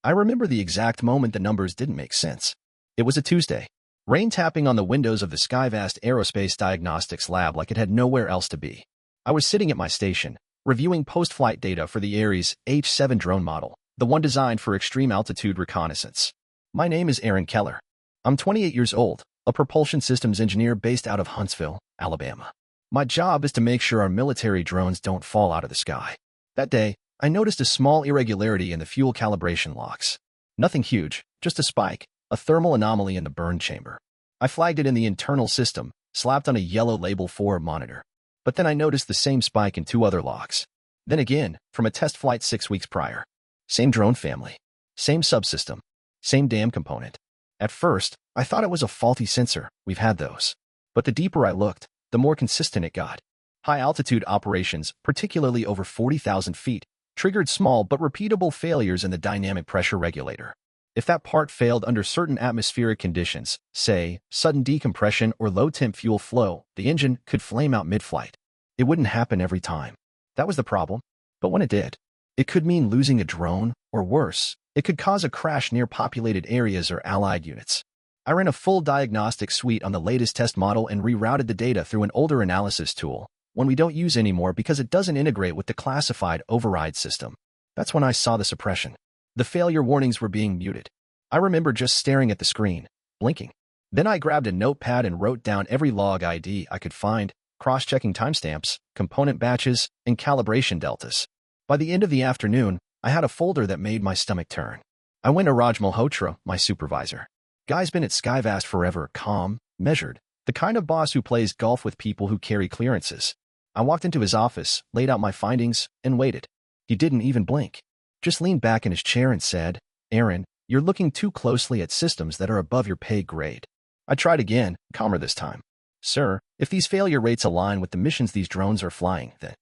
I remember the exact moment the numbers didn't make sense. It was a Tuesday. Rain tapping on the windows of the SkyVast Aerospace Diagnostics Lab like it had nowhere else to be. I was sitting at my station, reviewing post-flight data for the Ares H-7 drone model, the one designed for extreme altitude reconnaissance. My name is Aaron Keller. I'm 28 years old, a propulsion systems engineer based out of Huntsville, Alabama. My job is to make sure our military drones don't fall out of the sky. That day, I noticed a small irregularity in the fuel calibration logs. Nothing huge, just a spike, a thermal anomaly in the burn chamber. I flagged it in the internal system, slapped on a yellow label for a monitor. But then I noticed the same spike in 2 other logs. Then again, from a test flight 6 weeks prior. Same drone family. Same subsystem. Same damn component. At first, I thought it was a faulty sensor. We've had those. But the deeper I looked, the more consistent it got. High-altitude operations, particularly over 40,000 feet, triggered small but repeatable failures in the dynamic pressure regulator. If that part failed under certain atmospheric conditions, say, sudden decompression or low-temp fuel flow, the engine could flame out mid-flight. It wouldn't happen every time. That was the problem. But when it did, it could mean losing a drone, or worse, it could cause a crash near populated areas or allied units. I ran a full diagnostic suite on the latest test model and rerouted the data through an older analysis tool, one we don't use anymore because it doesn't integrate with the classified override system. That's when I saw the suppression. The failure warnings were being muted. I remember just staring at the screen, blinking. Then I grabbed a notepad and wrote down every log ID I could find, cross-checking timestamps, component batches, and calibration deltas. By the end of the afternoon, I had a folder that made my stomach turn. I went to Raj Malhotra, my supervisor. Guy's been at SkyVast forever, calm, measured, the kind of boss who plays golf with people who carry clearances. I walked into his office, laid out my findings, and waited. He didn't even blink. Just leaned back in his chair and said, "Aaron, you're looking too closely at systems that are above your pay grade." I tried again, calmer this time. "Sir, if these failure rates align with the missions these drones are flying, then..."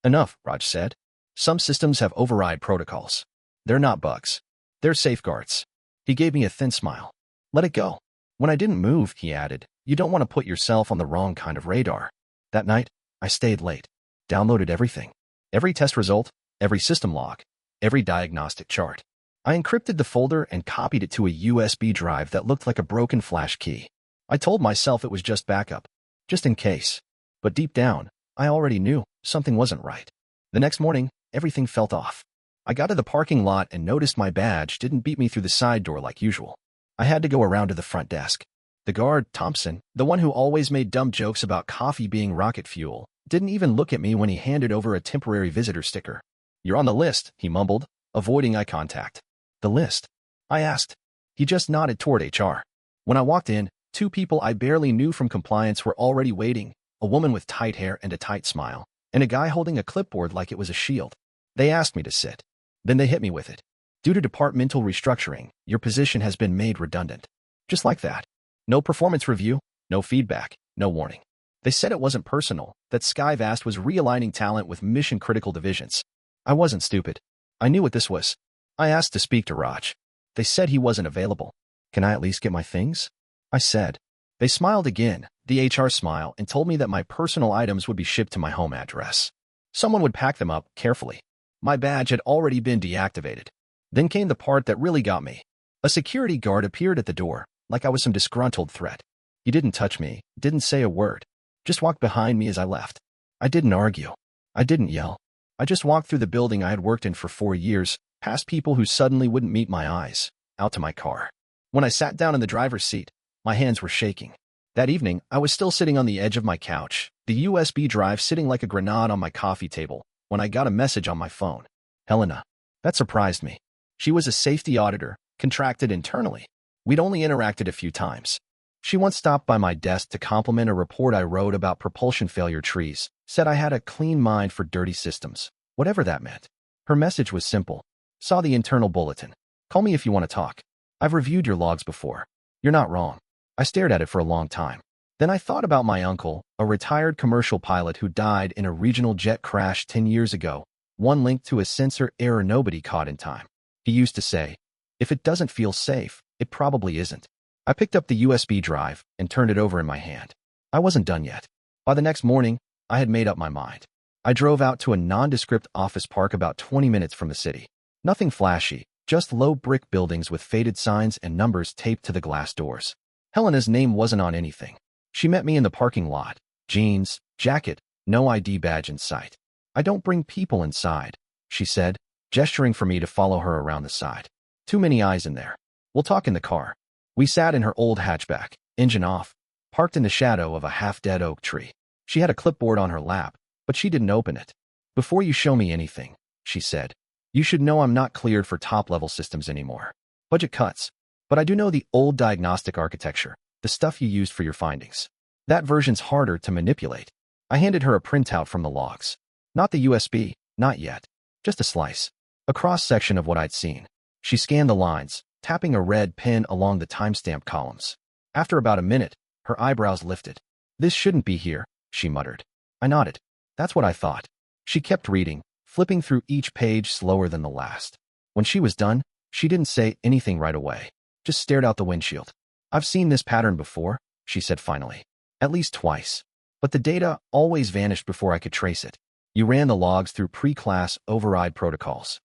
"Enough," Raj said. "Some systems have override protocols. They're not bugs. They're safeguards." He gave me a thin smile. "Let it go." When I didn't move, he added, "You don't want to put yourself on the wrong kind of radar." That night, I stayed late, downloaded everything. Every test result, every system log, every diagnostic chart. I encrypted the folder and copied it to a USB drive that looked like a broken flash key. I told myself it was just backup, just in case. But deep down, I already knew something wasn't right. The next morning, everything felt off. I got to the parking lot and noticed my badge didn't beat me through the side door like usual. I had to go around to the front desk. The guard, Thompson, the one who always made dumb jokes about coffee being rocket fuel, didn't even look at me when he handed over a temporary visitor sticker. "You're on the list," he mumbled, avoiding eye contact. "The list?" I asked. He just nodded toward HR. When I walked in, 2 people I barely knew from compliance were already waiting, a woman with tight hair and a tight smile, and a guy holding a clipboard like it was a shield. They asked me to sit. Then they hit me with it. "Due to departmental restructuring, your position has been made redundant." Just like that. No performance review, no feedback, no warning. They said it wasn't personal, that SkyVast was realigning talent with mission-critical divisions. I wasn't stupid. I knew what this was. I asked to speak to Raj. They said he wasn't available. "Can I at least get my things?" I said. They smiled again, the HR smile, and told me that my personal items would be shipped to my home address. Someone would pack them up carefully. My badge had already been deactivated. Then came the part that really got me. A security guard appeared at the door, like I was some disgruntled threat. He didn't touch me, didn't say a word, just walked behind me as I left. I didn't argue. I didn't yell. I just walked through the building I had worked in for 4 years, past people who suddenly wouldn't meet my eyes, out to my car. When I sat down in the driver's seat, my hands were shaking. That evening, I was still sitting on the edge of my couch, the USB drive sitting like a grenade on my coffee table, when I got a message on my phone. Helena. That surprised me. She was a safety auditor, contracted internally. We'd only interacted a few times. She once stopped by my desk to compliment a report I wrote about propulsion failure trees, said I had a clean mind for dirty systems, whatever that meant. Her message was simple. Saw the internal bulletin. Call me if you want to talk. I've reviewed your logs before. You're not wrong. I stared at it for a long time. Then I thought about my uncle, a retired commercial pilot who died in a regional jet crash 10 years ago, one linked to a sensor error nobody caught in time. He used to say, "If it doesn't feel safe, it probably isn't." I picked up the USB drive and turned it over in my hand. I wasn't done yet. By the next morning, I had made up my mind. I drove out to a nondescript office park about 20 minutes from the city. Nothing flashy, Just low brick buildings with faded signs and numbers taped to the glass doors. Helena's name wasn't on anything. She met me in the parking lot. Jeans, jacket, no ID badge in sight. "I don't bring people inside," she said, gesturing for me to follow her around the side. "Too many eyes in there. We'll talk in the car." We sat in her old hatchback, engine off, parked in the shadow of a half-dead oak tree. She had a clipboard on her lap, but she didn't open it. "Before you show me anything," she said, "you should know I'm not cleared for top-level systems anymore. Budget cuts. But I do know the old diagnostic architecture, the stuff you used for your findings. That version's harder to manipulate." I handed her a printout from the logs. Not the USB, not yet. Just a slice. A cross-section of what I'd seen. She scanned the lines, tapping a red pen along the timestamp columns. After about a minute, her eyebrows lifted. "This shouldn't be here," she muttered. I nodded. "That's what I thought." She kept reading, flipping through each page slower than the last. When she was done, she didn't say anything right away, just stared out the windshield. "I've seen this pattern before," she said finally. "At least twice. But the data always vanished before I could trace it. You ran the logs through pre-class override protocols."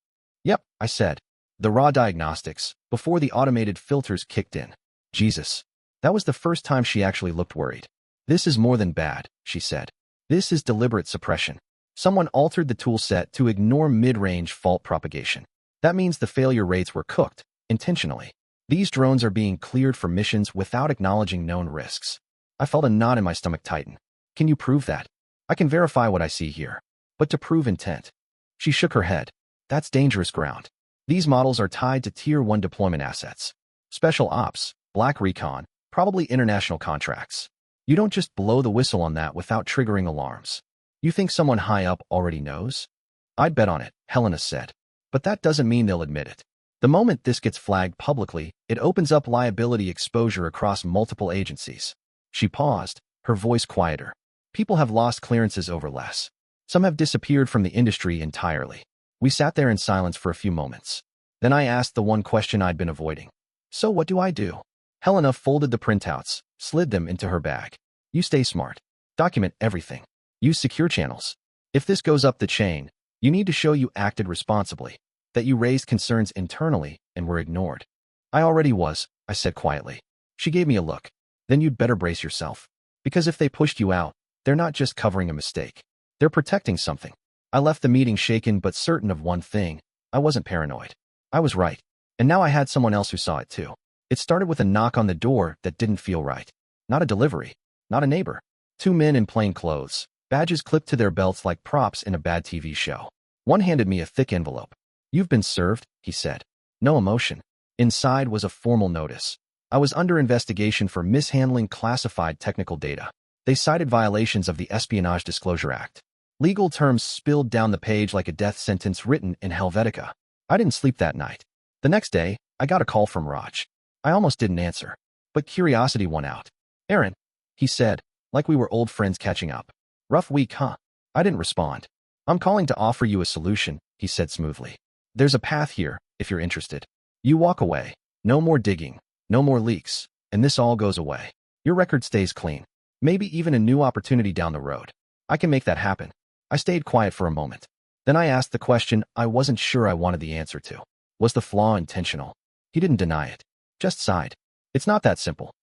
"Yep," I said. "The raw diagnostics, before the automated filters kicked in." Jesus. That was the first time she actually looked worried. "This is more than bad," she said. "This is deliberate suppression. Someone altered the tool set to ignore mid-range fault propagation. That means the failure rates were cooked, intentionally. These drones are being cleared for missions without acknowledging known risks." I felt a knot in my stomach tighten. "Can you prove that?" "I can verify what I see here. But to prove intent." She shook her head. "That's dangerous ground. These models are tied to Tier 1 deployment assets. Special ops, black recon, probably international contracts. You don't just blow the whistle on that without triggering alarms. You think someone high up already knows?" "I'd bet on it," Helena said. "But that doesn't mean they'll admit it. The moment this gets flagged publicly, it opens up liability exposure across multiple agencies." She paused, her voice quieter. "People have lost clearances over less. Some have disappeared from the industry entirely." We sat there in silence for a few moments. Then I asked the one question I'd been avoiding. "So what do I do?" Helena folded the printouts, slid them into her bag. "You stay smart. Document everything. Use secure channels. If this goes up the chain, you need to show you acted responsibly, that you raised concerns internally and were ignored." "I already was," I said quietly. She gave me a look. "Then you'd better brace yourself. Because if they pushed you out, they're not just covering a mistake. They're protecting something." I left the meeting shaken but certain of one thing. I wasn't paranoid. I was right. And now I had someone else who saw it too. It started with a knock on the door that didn't feel right. Not a delivery. Not a neighbor. Two men in plain clothes, badges clipped to their belts like props in a bad TV show. One handed me a thick envelope. "You've been served," he said. No emotion. Inside was a formal notice. I was under investigation for mishandling classified technical data. They cited violations of the Espionage Disclosure Act. Legal terms spilled down the page like a death sentence written in Helvetica. I didn't sleep that night. The next day, I got a call from Raj. I almost didn't answer, but curiosity won out. "Aaron," he said, like we were old friends catching up. "Rough week, huh?" I didn't respond. "I'm calling to offer you a solution," he said smoothly. "There's a path here, if you're interested. You walk away. No more digging. No more leaks. And this all goes away. Your record stays clean. Maybe even a new opportunity down the road. I can make that happen." I stayed quiet for a moment. Then I asked the question I wasn't sure I wanted the answer to. Was the flaw intentional? He didn't deny it. Just sighed. "It's not that simple.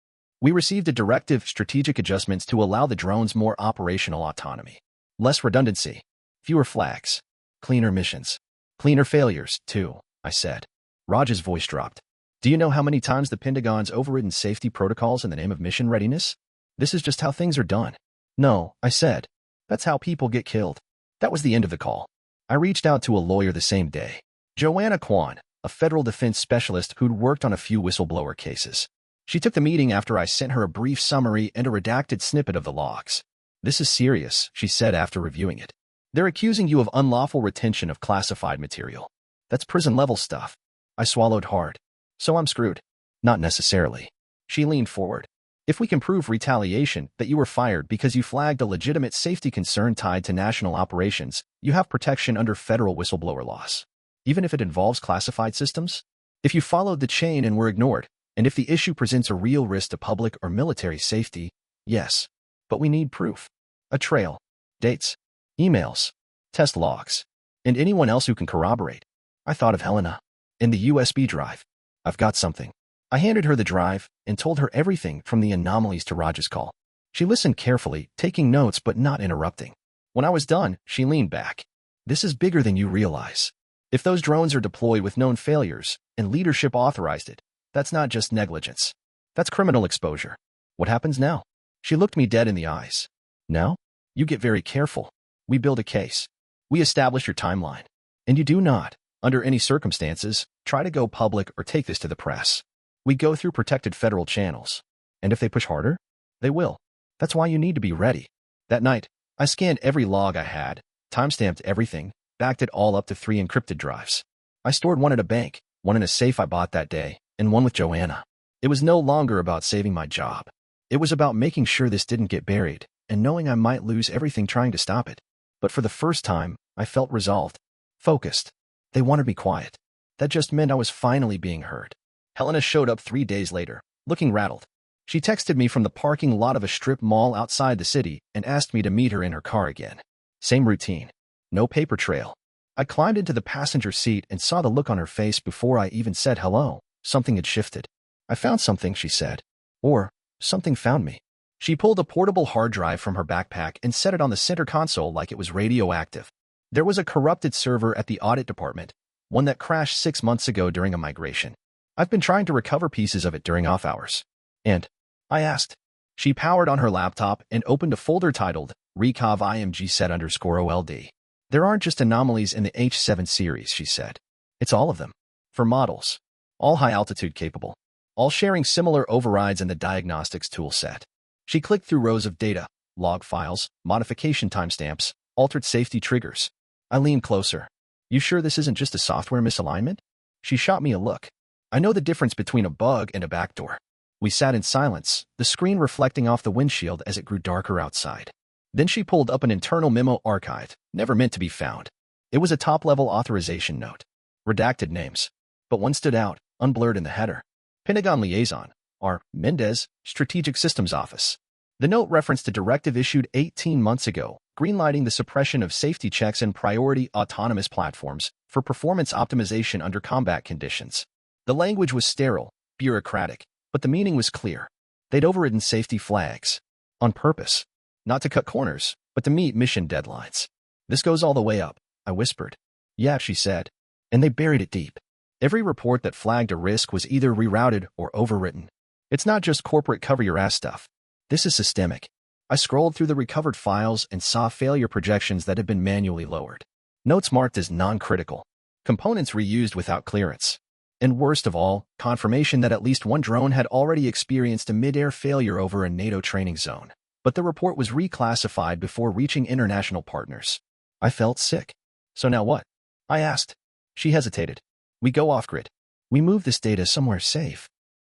We received a directive, strategic adjustments to allow the drones more operational autonomy. Less redundancy. Fewer flags. Cleaner missions. Cleaner failures, too," I said. Raj's voice dropped. "Do you know how many times the Pentagon's overridden safety protocols in the name of mission readiness? This is just how things are done." "No," I said. "That's how people get killed." That was the end of the call. I reached out to a lawyer the same day. Joanna Kwan, a federal defense specialist who'd worked on a few whistleblower cases. She took the meeting after I sent her a brief summary and a redacted snippet of the logs. "This is serious," she said after reviewing it. "They're accusing you of unlawful retention of classified material. That's prison-level stuff." I swallowed hard. "So I'm screwed?" "Not necessarily." She leaned forward. "If we can prove retaliation, that you were fired because you flagged a legitimate safety concern tied to national operations, you have protection under federal whistleblower laws. Even if it involves classified systems? If you followed the chain and were ignored, and if the issue presents a real risk to public or military safety, yes. But we need proof. A trail. Dates. Emails. Test logs. And anyone else who can corroborate." I thought of Helena. In the USB drive. I've got something. I handed her the drive and told her everything from the anomalies to Raj's call. She listened carefully, taking notes but not interrupting. When I was done, she leaned back. This is bigger than you realize. If those drones are deployed with known failures and leadership authorized it, that's not just negligence. That's criminal exposure. What happens now? She looked me dead in the eyes. Now? You get very careful. We build a case. We establish your timeline. And you do not, under any circumstances, try to go public or take this to the press. We go through protected federal channels. And if they push harder, they will. That's why you need to be ready. That night, I scanned every log I had, timestamped everything, backed it all up to 3 encrypted drives. I stored one at a bank, one in a safe I bought that day, and one with Joanna. It was no longer about saving my job. It was about making sure this didn't get buried, and knowing I might lose everything trying to stop it. But for the first time, I felt resolved. Focused. They wanted me quiet. That just meant I was finally being heard. Helena showed up 3 days later, looking rattled. She texted me from the parking lot of a strip mall outside the city and asked me to meet her in her car again. Same routine. No paper trail. I climbed into the passenger seat and saw the look on her face before I even said hello. Something had shifted. I found something, she said. Or, something found me. She pulled a portable hard drive from her backpack and set it on the center console like it was radioactive. There was a corrupted server at the audit department, one that crashed 6 months ago during a migration. I've been trying to recover pieces of it during off hours. And I asked. She powered on her laptop and opened a folder titled Recov IMG set _OLD. There aren't just anomalies in the H7 series, she said. It's all of them. For models. All high altitude capable. All sharing similar overrides in the diagnostics toolset. She clicked through rows of data, log files, modification timestamps, altered safety triggers. I leaned closer. You sure this isn't just a software misalignment? She shot me a look. I know the difference between a bug and a backdoor. We sat in silence, the screen reflecting off the windshield as it grew darker outside. Then she pulled up an internal memo archived, never meant to be found. It was a top-level authorization note. Redacted names. But one stood out, unblurred in the header. Pentagon Liaison, R. Mendez, Strategic Systems Office. The note referenced a directive issued 18 months ago, greenlighting the suppression of safety checks and priority autonomous platforms for performance optimization under combat conditions. The language was sterile, bureaucratic, but the meaning was clear. They'd overridden safety flags. On purpose. Not to cut corners, but to meet mission deadlines. This goes all the way up, I whispered. Yeah, she said. And they buried it deep. Every report that flagged a risk was either rerouted or overwritten. It's not just corporate cover-your-ass stuff. This is systemic. I scrolled through the recovered files and saw failure projections that had been manually lowered. Notes marked as non-critical. Components reused without clearance. And worst of all, confirmation that at least one drone had already experienced a mid-air failure over a NATO training zone. But the report was reclassified before reaching international partners. I felt sick. So now what? I asked. She hesitated. We go off-grid. We move this data somewhere safe.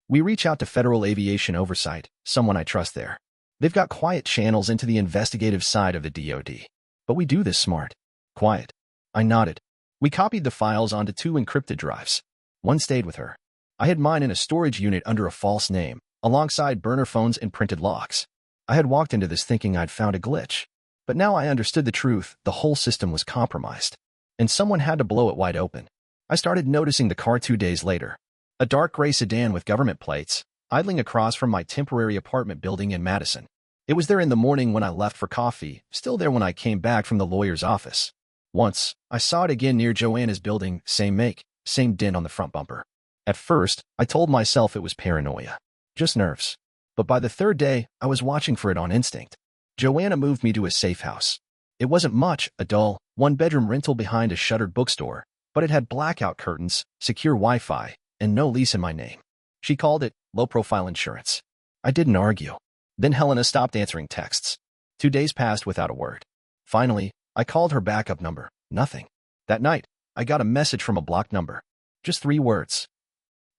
We reach out to Federal Aviation Oversight, someone I trust there. They've got quiet channels into the investigative side of the DoD. But we do this smart. Quiet. I nodded. We copied the files onto 2 encrypted drives. One stayed with her. I had mine in a storage unit under a false name, alongside burner phones and printed logs. I had walked into this thinking I'd found a glitch. But now I understood the truth. The whole system was compromised. And someone had to blow it wide open. I started noticing the car 2 days later. A dark gray sedan with government plates, idling across from my temporary apartment building in Madison. It was there in the morning when I left for coffee, still there when I came back from the lawyer's office. Once, I saw it again near Joanna's building, same make, same dent on the front bumper. At first, I told myself it was paranoia. Just nerves. But by the 3rd day, I was watching for it on instinct. Joanna moved me to a safe house. It wasn't much, a dull, 1-bedroom rental behind a shuttered bookstore, but it had blackout curtains, secure Wi-Fi, and no lease in my name. She called it low-profile insurance. I didn't argue. Then Helena stopped answering texts. 2 days passed without a word. Finally, I called her backup number. Nothing. That night, I got a message from a blocked number. Just 3 words.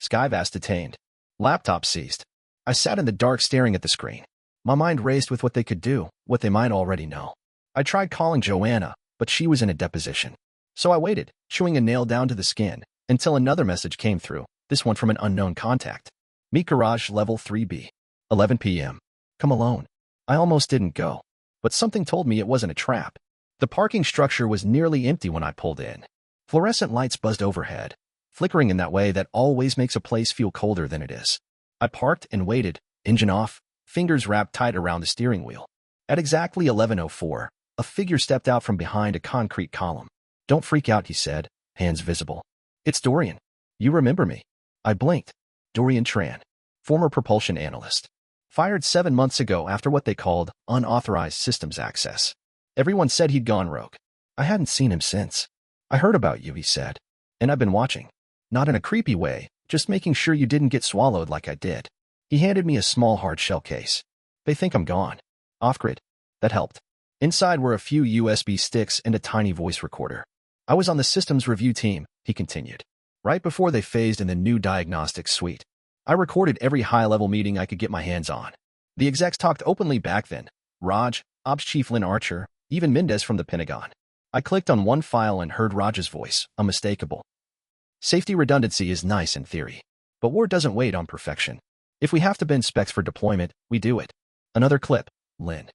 Skyvast detained. Laptop seized. I sat in the dark staring at the screen. My mind raced with what they could do, what they might already know. I tried calling Joanna, but she was in a deposition. So I waited, chewing a nail down to the skin, until another message came through, this one from an unknown contact. Meet Garage Level 3B. 11 p.m. Come alone. I almost didn't go. But something told me it wasn't a trap. The parking structure was nearly empty when I pulled in. Fluorescent lights buzzed overhead. flickering in that way that always makes a place feel colder than it is. I parked and waited, engine off, fingers wrapped tight around the steering wheel. At exactly 11:04, a figure stepped out from behind a concrete column. "Don't freak out," he said, hands visible. "It's Dorian. You remember me?" I blinked. Dorian Tran, former propulsion analyst. Fired 7 months ago after what they called unauthorized systems access. Everyone said he'd gone rogue. I hadn't seen him since. "I heard about you," he said. "And I've been watching. Not in a creepy way, just making sure you didn't get swallowed like I did." He handed me a small hard shell case. "They think I'm gone. Off-grid." That helped. Inside were a few USB sticks and a tiny voice recorder. "I was on the systems review team," he continued, "right before they phased in the new diagnostics suite. I recorded every high-level meeting I could get my hands on. The execs talked openly back then. Raj, Ops Chief Lynn Archer, even Mendez from the Pentagon. I clicked on one file and heard Raj's voice, unmistakable. Safety redundancy is nice in theory, but war doesn't wait on perfection. If we have to bend specs for deployment, we do it." Another clip, Lynn.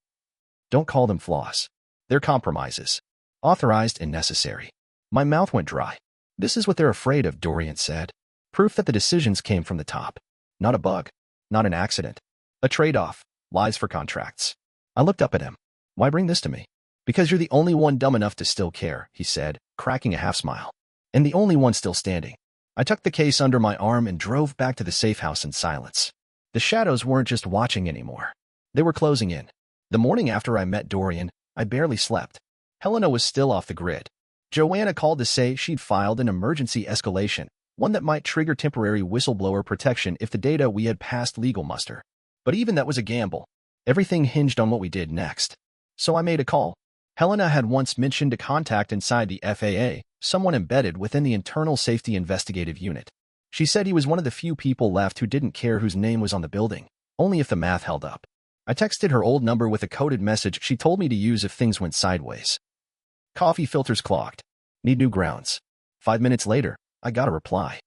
"Don't call them flaws. They're compromises. Authorized and necessary." My mouth went dry. "This is what they're afraid of," Dorian said. "Proof that the decisions came from the top. Not a bug. Not an accident. A trade-off. Lies for contracts." I looked up at him. "Why bring this to me?" "Because you're the only one dumb enough to still care," he said, cracking a half smile. "And the only one still standing." I tucked the case under my arm and drove back to the safe house in silence. The shadows weren't just watching anymore. They were closing in. The morning after I met Dorian, I barely slept. Helena was still off the grid. Joanna called to say she'd filed an emergency escalation, one that might trigger temporary whistleblower protection if the data we had passed legal muster. But even that was a gamble. Everything hinged on what we did next. So I made a call. Helena had once mentioned a contact inside the FAA, someone embedded within the Internal Safety Investigative Unit. She said he was one of the few people left who didn't care whose name was on the building, only if the math held up. I texted her old number with a coded message she told me to use if things went sideways. "Coffee filters clogged. Need new grounds." 5 minutes later, I got a reply.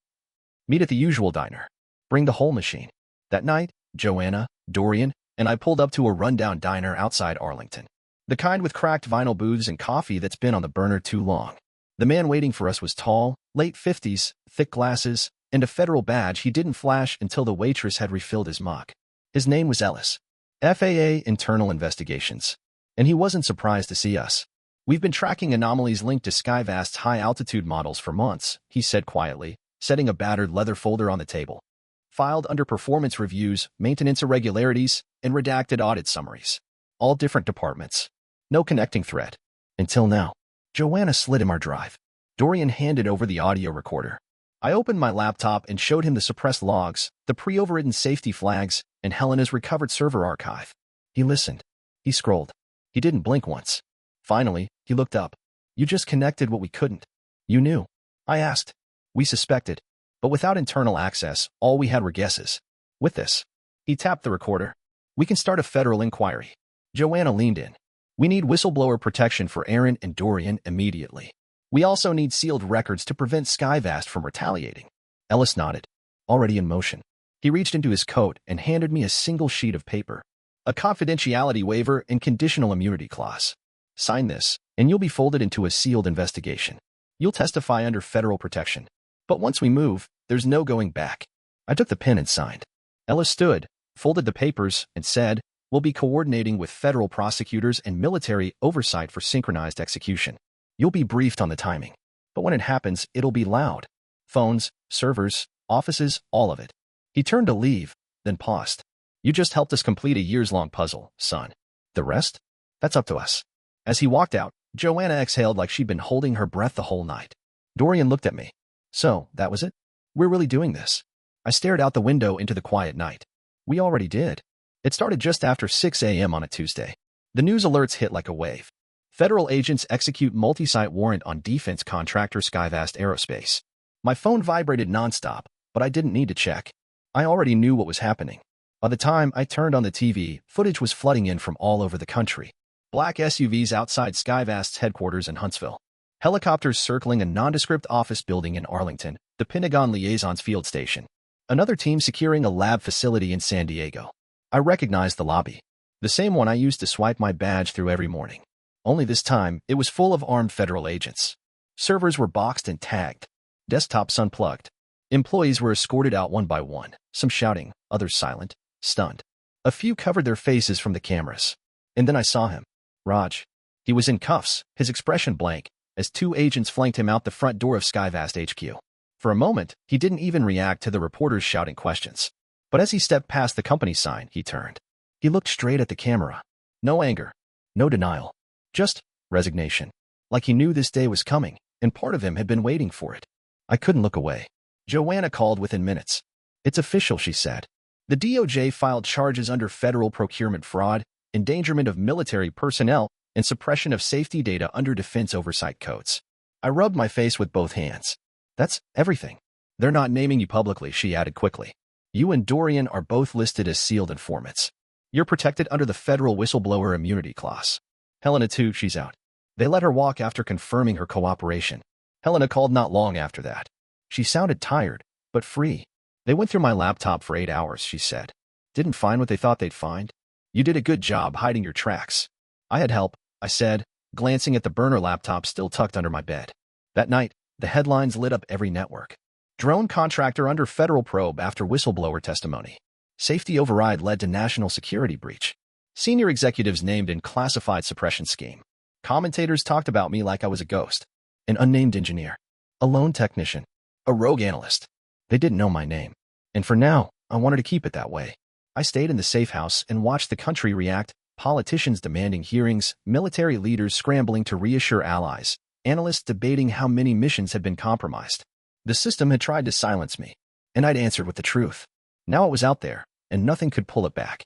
"Meet at the usual diner. Bring the whole machine." That night, Joanna, Dorian, and I pulled up to a rundown diner outside Arlington. The kind with cracked vinyl booths and coffee that's been on the burner too long. The man waiting for us was tall, late 50s, thick glasses, and a federal badge he didn't flash until the waitress had refilled his mug. His name was Ellis. FAA Internal Investigations. And he wasn't surprised to see us. "We've been tracking anomalies linked to Skyvast's high-altitude models for months," he said quietly, setting a battered leather folder on the table. "Filed under performance reviews, maintenance irregularities, and redacted audit summaries. All different departments. No connecting thread. Until now." Joanna slid him our drive. Dorian handed over the audio recorder. I opened my laptop and showed him the suppressed logs, the pre-overridden safety flags, and Helena's recovered server archive. He listened. He scrolled. He didn't blink once. Finally, he looked up. "You just connected what we couldn't. You knew." I asked. "We suspected. But without internal access, all we had were guesses. With this." He tapped the recorder. "We can start a federal inquiry." Joanna leaned in. "We need whistleblower protection for Aaron and Dorian immediately. We also need sealed records to prevent Skyvast from retaliating." Ellis nodded. "Already in motion." He reached into his coat and handed me a single sheet of paper. "A confidentiality waiver and conditional immunity clause. Sign this, and you'll be folded into a sealed investigation. You'll testify under federal protection. But once we move, there's no going back." I took the pen and signed. Ellis stood, folded the papers, and said, "We'll be coordinating with federal prosecutors and military oversight for synchronized execution. You'll be briefed on the timing. But when it happens, it'll be loud. Phones, servers, offices, all of it." He turned to leave, then paused. "You just helped us complete a years-long puzzle, son. The rest? That's up to us." As he walked out, Joanna exhaled like she'd been holding her breath the whole night. Dorian looked at me. "So, that was it? We're really doing this?" I stared out the window into the quiet night. "We already did. It started just after 6 a.m. on a Tuesday. The news alerts hit like a wave. Federal agents execute multi-site warrant on defense contractor Skyvast Aerospace. My phone vibrated nonstop, but I didn't need to check. I already knew what was happening. By the time I turned on the TV, footage was flooding in from all over the country. Black SUVs outside Skyvast's headquarters in Huntsville. Helicopters circling a nondescript office building in Arlington, the Pentagon Liaison's field station. Another team securing a lab facility in San Diego. I recognized the lobby. The same one I used to swipe my badge through every morning. Only this time, it was full of armed federal agents. Servers were boxed and tagged. Desktops unplugged. Employees were escorted out one by one, some shouting, others silent, stunned. A few covered their faces from the cameras. And then I saw him. Raj. He was in cuffs, his expression blank, as two agents flanked him out the front door of Skyvast HQ. For a moment, he didn't even react to the reporters shouting questions. But as he stepped past the company sign, he turned. He looked straight at the camera. No anger. No denial. Just resignation. Like he knew this day was coming, and part of him had been waiting for it. I couldn't look away. Joanna called within minutes. It's official, she said. The DOJ filed charges under federal procurement fraud, endangerment of military personnel, and suppression of safety data under defense oversight codes. I rubbed my face with both hands. That's everything. They're not naming you publicly, she added quickly. You and Dorian are both listed as sealed informants. You're protected under the federal whistleblower immunity clause. Helena too, she's out. They let her walk after confirming her cooperation. Helena called not long after that. She sounded tired, but free. They went through my laptop for 8 hours, she said. Didn't find what they thought they'd find. You did a good job hiding your tracks. I had help, I said, glancing at the burner laptop still tucked under my bed. That night, the headlines lit up every network. Drone contractor under federal probe after whistleblower testimony. Safety override led to national security breach. Senior executives named in classified suppression scheme. Commentators talked about me like I was a ghost. An unnamed engineer. A lone technician. A rogue analyst. They didn't know my name. And for now, I wanted to keep it that way. I stayed in the safe house and watched the country react, politicians demanding hearings, military leaders scrambling to reassure allies, analysts debating how many missions had been compromised. The system had tried to silence me, and I'd answered with the truth. Now it was out there, and nothing could pull it back.